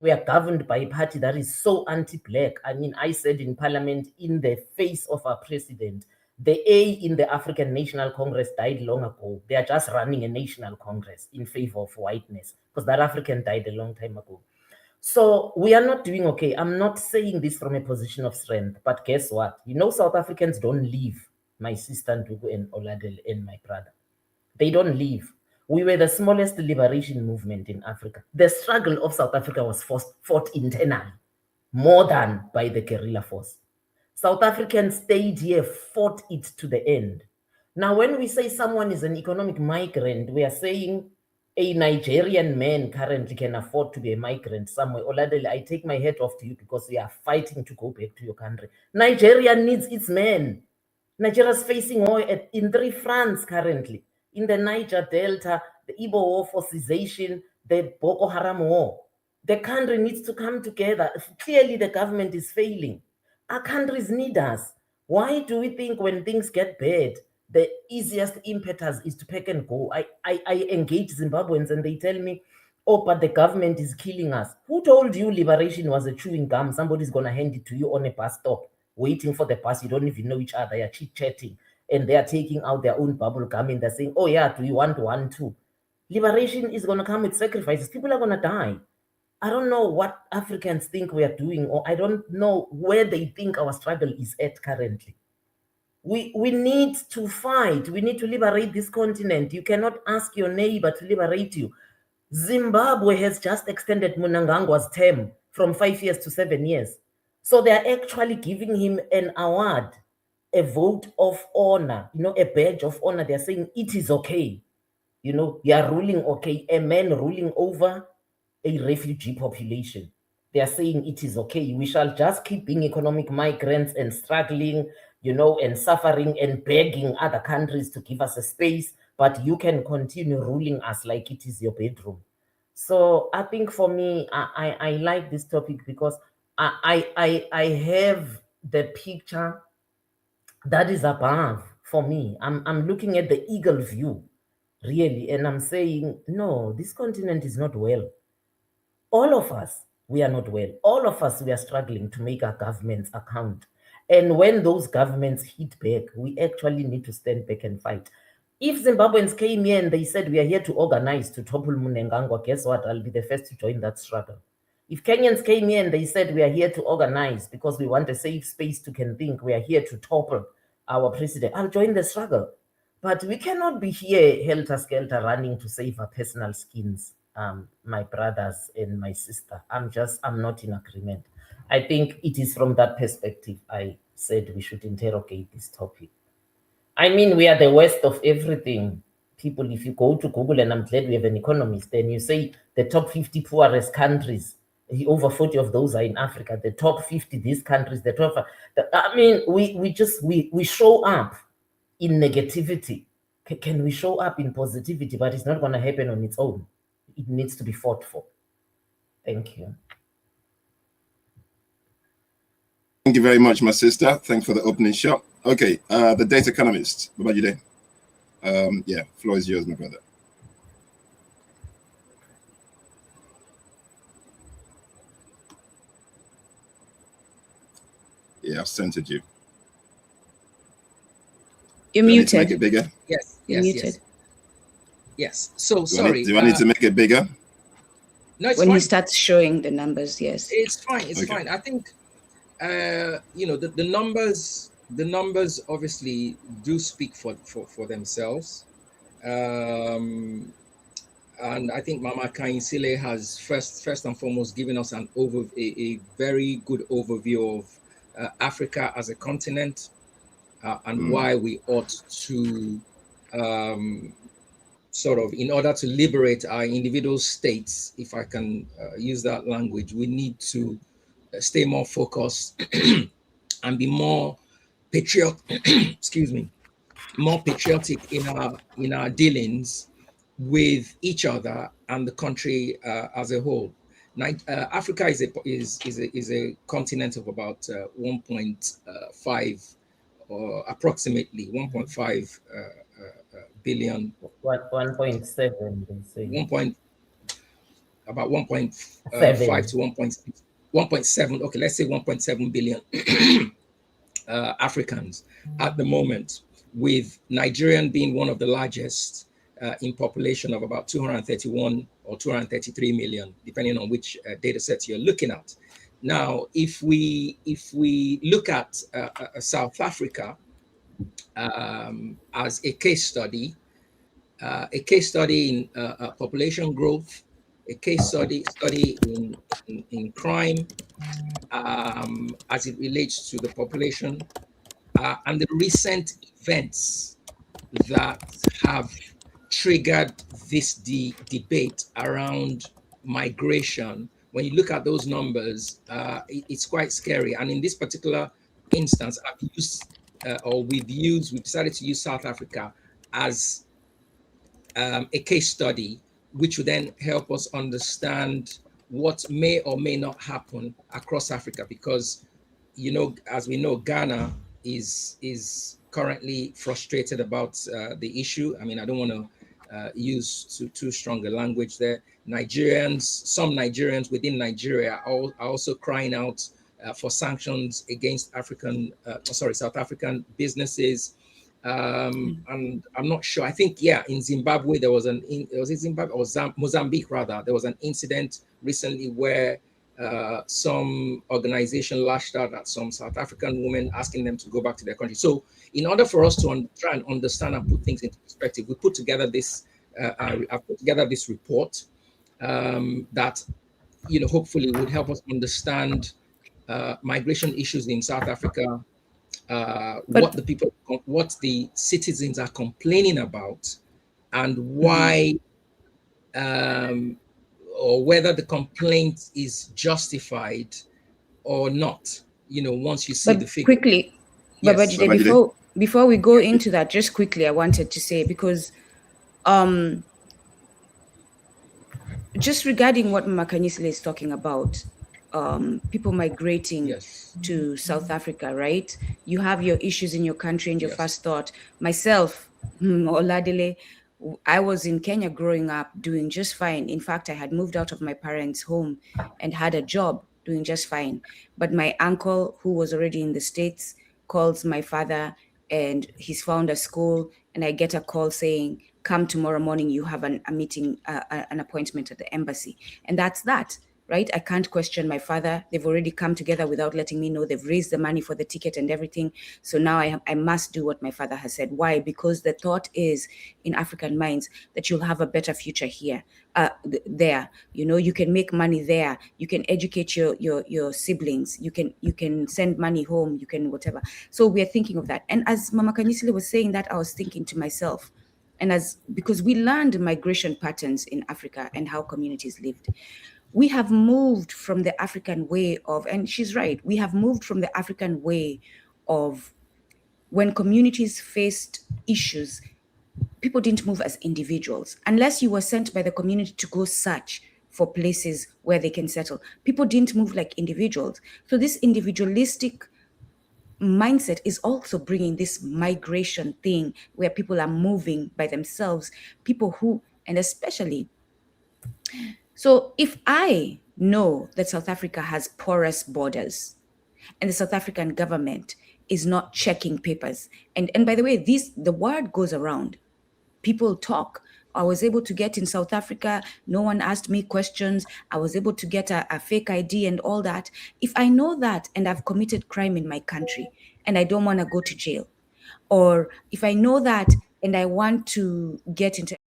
We are governed by a party that is so anti-black. I mean, I said in parliament, in the face of our president, the A in the African National Congress died long ago. They are just running a national congress in favor of whiteness because that African died a long time ago. So we are not doing okay. I'm not saying this from a position of strength, but guess what? You know, South Africans don't leave, my sister Ndugu and Oladele and my brother. They don't leave. We were the smallest liberation movement in Africa. The struggle of South Africa was fought internally, more than by the guerrilla force. South Africans stayed here, fought it to the end. Now, when we say someone is an economic migrant, we are saying a Nigerian man currently can afford to be a migrant somewhere. Oladele, I take my hat off to you because we are fighting to go back to your country. Nigeria needs its men. Nigeria is facing war in 3 fronts currently. In the Niger Delta, the Igbo war forceization, the Boko Haram war. The country needs to come together. Clearly, the government is failing. Our countries need us. Why do we think when things get bad, the easiest impetus is to pack and go? I engage Zimbabweans and they tell me, oh, but the government is killing us. Who told you liberation was a chewing gum? Somebody's going to hand it to you on a bus stop, waiting for the bus. You don't even know each other. You're chit-chatting. And they're taking out their own bubble gum and they're saying, oh, yeah, do you want one too? Liberation is going to come with sacrifices. People are going to die. I don't know what Africans think we are doing, or I don't know where they think our struggle is at currently. We need to fight. We need to liberate this continent. You cannot ask your neighbor to liberate you. Zimbabwe has just extended Mnangagwa's term from 5 years to 7 years. So they're actually giving him an award, a vote of honor, a badge of honor. They're saying it is okay. You are ruling okay. A man ruling over a refugee population. They are saying it is okay. We shall just keep being economic migrants and struggling, and suffering and begging other countries to give us a space, but you can continue ruling us like it is your bedroom. So I think for me, I like this topic because I have the picture that is above for me. I'm looking at the eagle view, really, and I'm saying, no, this continent is not well. All of us, we are not well. All of us, we are struggling to make our governments account. And when those governments hit back, we actually need to stand back and fight. If Zimbabweans came here and they said, we are here to organize to topple Mnangagwa, guess what? I'll be the first to join that struggle. If Kenyans came here and they said, we are here to organize because we want a safe space to can think, we are here to topple our president, I'll join the struggle. But we cannot be here helter-skelter running to save our personal skins. My brothers and my sister. I'm not in agreement. I think it is from that perspective I said we should interrogate this topic. I mean, we are the worst of everything. People, if you go to Google, and I'm glad we have an economist, then you say the top 50 poorest countries, over 40 of those are in Africa, the top 50, these countries, I mean, we show up in negativity. Can we show up in positivity? But it's not going to happen on its own. It needs to be fought for. Thank you. Thank you very much, my sister. Thanks for the opening shot. Okay, the data economist, Babajide. Yeah, floor is yours, my brother. Yeah, I've centered you. You're muted. Make it bigger? Yes, You're muted. Yes. So sorry. Do I need to make it bigger? No, it's when fine. he starts showing the numbers, yes. It's fine. It's fine. I think the numbers obviously do speak for themselves. And I think Mama Kainsile has first and foremost given us a very good overview of Africa as a continent and why we ought to sort of, in order to liberate our individual states, if I can use that language, we need to stay more focused and be more more patriotic in our dealings with each other and the country as a whole. Africa is a continent of about 1.5 or approximately 1.5 billion. 1.7, they say. about 1.5 to 1.7. Okay, let's say 1.7 billion Africans at the moment, with Nigerian being one of the largest in population of about 231 or 233 million, depending on which data set you're looking at. Now, if we look at South Africa as a case study in population growth, a case study in crime as it relates to the population, and the recent events that have triggered this debate around migration. When you look at those numbers, it's quite scary. And in this particular instance, we've decided to use South Africa as a case study, which would then help us understand what may or may not happen across Africa, because, you know, as we know, Ghana is currently frustrated about the issue. I mean, I don't want to use too strong a language there. Some Nigerians within Nigeria are also crying out for sanctions against South African businesses. And I'm not sure. I think, in Zimbabwe, Mozambique rather, there was an incident recently where some organization lashed out at some South African women, asking them to go back to their country. So in order for us to try and understand and put things into perspective, we put together this, I've put together this report that, you know, hopefully would help us understand migration issues in South Africa, what the citizens are complaining about, and why, or whether the complaint is justified or not. You know, once you see the figure. Quickly, yes. Babajide, before we go into that, just quickly, I wanted to say, because just regarding what Makanyisile is talking about, people migrating to South Africa, right? You have your issues in your country and your first thought. Myself, Oladile, I was in Kenya growing up, doing just fine. In fact, I had moved out of my parents' home and had a job, doing just fine. But my uncle, who was already in the States, calls my father, and he's found a school, and I get a call saying, come tomorrow morning, you have a meeting, an appointment at the embassy. And that's that. Right? I can't question my father. They've already come together without letting me know. They've raised the money for the ticket and everything. So now I must do what my father has said. Why? Because the thought is in African minds that you'll have a better future here, there. You know, you can make money there. You can educate your siblings. You can send money home. You can whatever. So we are thinking of that. And as Mama Kanyisile was saying that, I was thinking to myself, and because we learned migration patterns in Africa and how communities lived. We have moved from the African way of, and she's right, we have moved from the African way of when communities faced issues, people didn't move as individuals. Unless you were sent by the community to go search for places where they can settle, people didn't move like individuals. So this individualistic mindset is also bringing this migration thing where people are moving by themselves, people who, and especially, so if I know that South Africa has porous borders and the South African government is not checking papers, and by the way, the word goes around, people talk. I was able to get in South Africa, no one asked me questions, I was able to get a fake ID and all that. If I know that and I've committed crime in my country and I don't want to go to jail, or if I know that and I want to get into